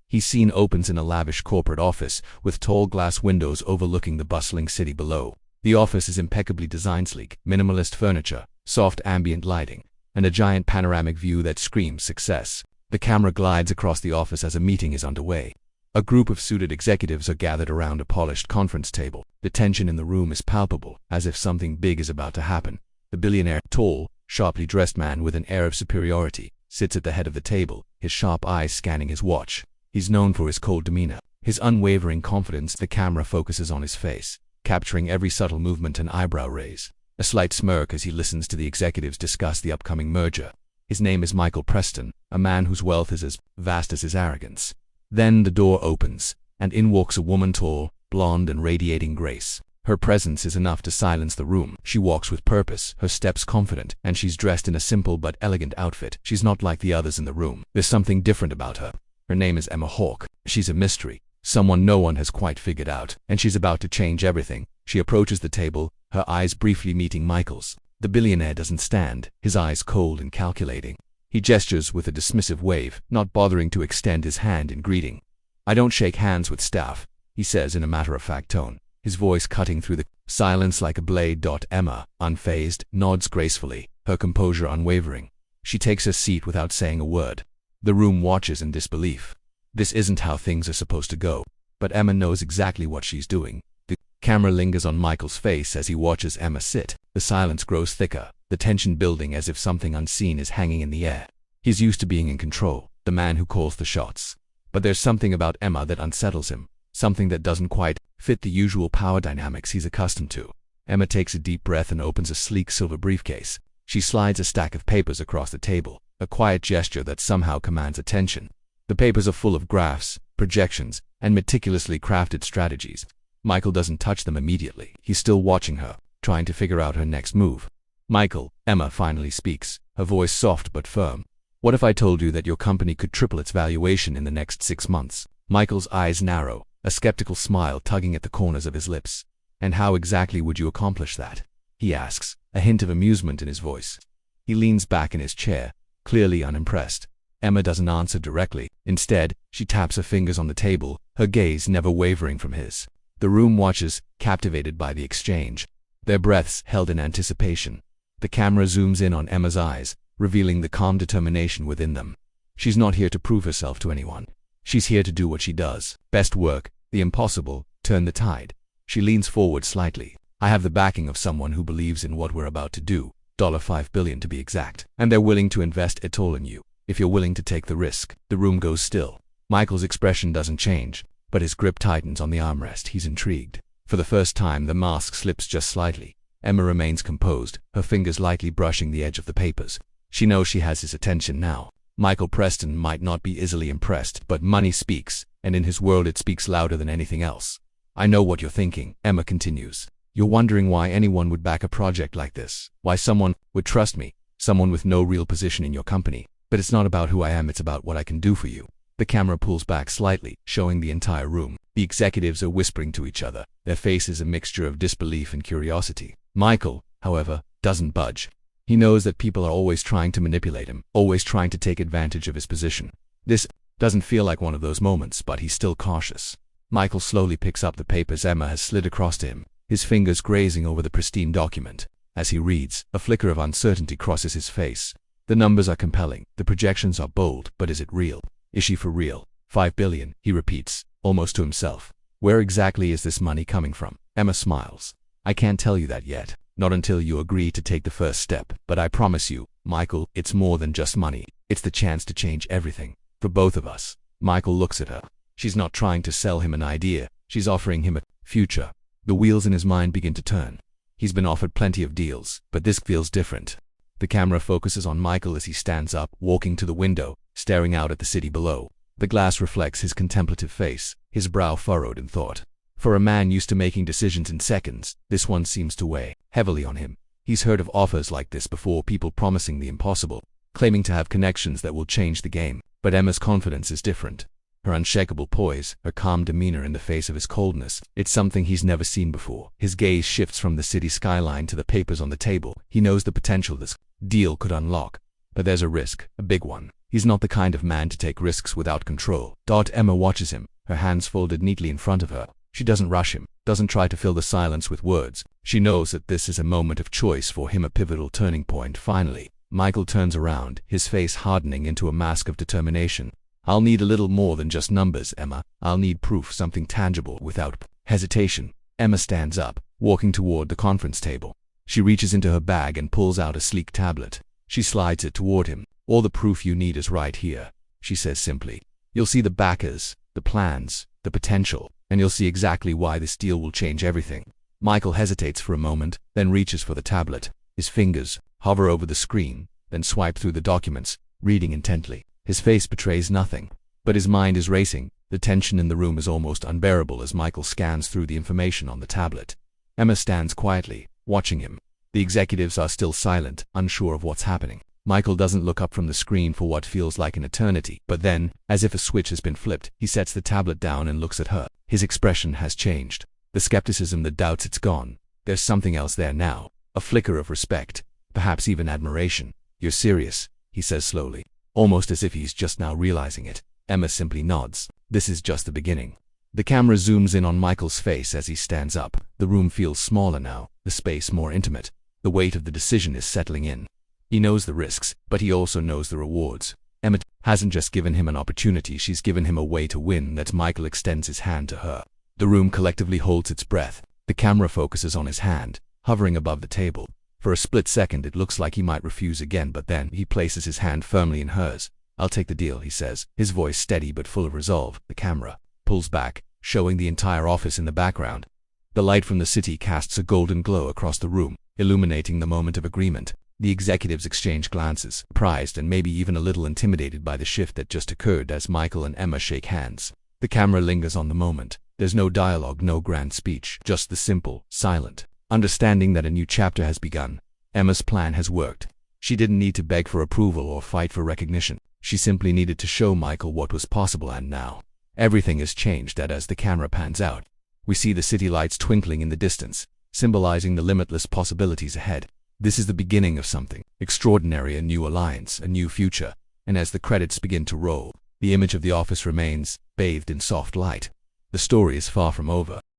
His scene opens in a lavish corporate office with tall glass windows overlooking the bustling city below. The office is impeccably designed, sleek, minimalist furniture, soft ambient lighting, and a giant panoramic view that screams success. The camera glides across the office as a meeting is underway. A group of suited executives are gathered around a polished conference table. The tension in the room is palpable, as if something big is about to happen. The billionaire, tall, sharply dressed man with an air of superiority, sits at the head of the table, his sharp eyes scanning his watch. He's known for his cold demeanor, his unwavering confidence. The camera focuses on his face, capturing every subtle movement and eyebrow raise. A slight smirk as he listens to the executives discuss the upcoming merger. His name is Michael Preston, a man whose wealth is as vast as his arrogance. Then the door opens, and in walks a woman, tall, blonde, and radiating grace. Her presence is enough to silence the room. She walks with purpose, her steps confident, and she's dressed in a simple but elegant outfit. She's not like the others in the room. There's something different about her. Her name is Emma Hawke. She's a mystery, someone no one has quite figured out, and she's about to change everything. She approaches the table, her eyes briefly meeting Michael's. The billionaire doesn't stand, his eyes cold and calculating. He gestures with a dismissive wave, not bothering to extend his hand in greeting. "I don't shake hands with staff," he says in a matter-of-fact tone, his voice cutting through the silence like a blade. Emma, unfazed, nods gracefully, her composure unwavering. She takes her seat without saying a word. The room watches in disbelief. This isn't how things are supposed to go, but Emma knows exactly what she's doing. The camera lingers on Michael's face as he watches Emma sit. The silence grows thicker, the tension building as if something unseen is hanging in the air. He's used to being in control, the man who calls the shots. But there's something about Emma that unsettles him, something that doesn't quite fit the usual power dynamics he's accustomed to. Emma takes a deep breath and opens a sleek silver briefcase. She slides a stack of papers across the table, a quiet gesture that somehow commands attention. The papers are full of graphs, projections, and meticulously crafted strategies. Michael doesn't touch them immediately. He's still watching her, trying to figure out her next move. "Michael," Emma finally speaks, her voice soft but firm. "What if I told you that your company could triple its valuation in the next 6 months? Michael's eyes narrow, a skeptical smile tugging at the corners of his lips. "And how exactly would you accomplish that?" he asks, a hint of amusement in his voice. He leans back in his chair, clearly unimpressed. Emma doesn't answer directly. Instead, she taps her fingers on the table, her gaze never wavering from his. The room watches, captivated by the exchange, their breaths held in anticipation. The camera zooms in on Emma's eyes, revealing the calm determination within them. She's not here to prove herself to anyone. She's here to do what she does best: work, the impossible, turn the tide. She leans forward slightly. "I have the backing of someone who believes in what we're about to do, $5 billion to be exact, and they're willing to invest it all in you, if you're willing to take the risk." The room goes still. Michael's expression doesn't change, but his grip tightens on the armrest. He's intrigued. For the first time, the mask slips just slightly. Emma remains composed, her fingers lightly brushing the edge of the papers. She knows she has his attention now. Michael Preston might not be easily impressed, but money speaks, and in his world it speaks louder than anything else. "I know what you're thinking," Emma continues. "You're wondering why anyone would back a project like this, why someone would trust me, someone with no real position in your company. But it's not about who I am, it's about what I can do for you." The camera pulls back slightly, showing the entire room. The executives are whispering to each other, their faces a mixture of disbelief and curiosity. Michael, however, doesn't budge. He knows that people are always trying to manipulate him, always trying to take advantage of his position. This doesn't feel like one of those moments, but he's still cautious. Michael slowly picks up the papers Emma has slid across to him, his fingers grazing over the pristine document. As he reads, a flicker of uncertainty crosses his face. The numbers are compelling, the projections are bold, but is it real? Is she for real? $5 billion, he repeats, almost to himself. Where exactly is this money coming from? Emma smiles. "I can't tell you that yet, not until you agree to take the first step. But I promise you, Michael, it's more than just money. It's the chance to change everything. For both of us." Michael looks at her. She's not trying to sell him an idea, she's offering him a future. The wheels in his mind begin to turn. He's been offered plenty of deals, but this feels different. The camera focuses on Michael as he stands up, walking to the window, staring out at the city below. The glass reflects his contemplative face, his brow furrowed in thought. For a man used to making decisions in seconds, this one seems to weigh heavily on him. He's heard of offers like this before, people promising the impossible, claiming to have connections that will change the game. But Emma's confidence is different. Her unshakable poise, her calm demeanor in the face of his coldness, it's something he's never seen before. His gaze shifts from the city skyline to the papers on the table. He knows the potential this deal could unlock, But there's a risk, a big one. He's not the kind of man to take risks without control. Emma watches him, her hands folded neatly in front of her. She doesn't rush him, doesn't try to fill the silence with words. She knows that this is a moment of choice for him, a pivotal turning point. Finally, Michael turns around, his face hardening into a mask of determination. I'll need a little more than just numbers, Emma. I'll need proof, something tangible. Without hesitation, Emma stands up, walking toward the conference table. She reaches into her bag and pulls out a sleek tablet. She slides it toward him. All the proof you need is right here, she says simply. You'll see the backers, the plans, the potential, and you'll see exactly why this deal will change everything. Michael hesitates for a moment, then reaches for the tablet. His fingers hover over the screen, then swipe through the documents, reading intently. His face betrays nothing, but his mind is racing. The tension in the room is almost unbearable as Michael scans through the information on the tablet. Emma stands quietly, watching him. The executives are still silent, unsure of what's happening. Michael doesn't look up from the screen for what feels like an eternity, but then, as if a switch has been flipped, he sets the tablet down and looks at her. His expression has changed. The skepticism, the doubts, it's gone. There's something else there now. A flicker of respect, perhaps even admiration. You're serious, he says slowly, almost as if he's just now realizing it. Emma simply nods. This is just the beginning. The camera zooms in on Michael's face as he stands up. The room feels smaller now, the space more intimate. The weight of the decision is settling in. He knows the risks, but he also knows the rewards. Emma hasn't just given him an opportunity, she's given him a way to win. That Michael extends his hand to her. The room collectively holds its breath. The camera focuses on his hand, hovering above the table. For a split second it looks like he might refuse again, but then he places his hand firmly in hers. I'll take the deal, he says, his voice steady but full of resolve. The camera pulls back, showing the entire office in the background. The light from the city casts a golden glow across the room, illuminating the moment of agreement. The executives exchange glances, surprised and maybe even a little intimidated by the shift that just occurred as Michael and Emma shake hands. The camera lingers on the moment. There's no dialogue, no grand speech, just the simple, silent understanding that a new chapter has begun. Emma's plan has worked. She didn't need to beg for approval or fight for recognition. She simply needed to show Michael what was possible, and now everything has changed. As the camera pans out, we see the city lights twinkling in the distance, symbolizing the limitless possibilities ahead. This is the beginning of something extraordinary, a new alliance, a new future. And as the credits begin to roll, the image of the office remains bathed in soft light. The story is far from over.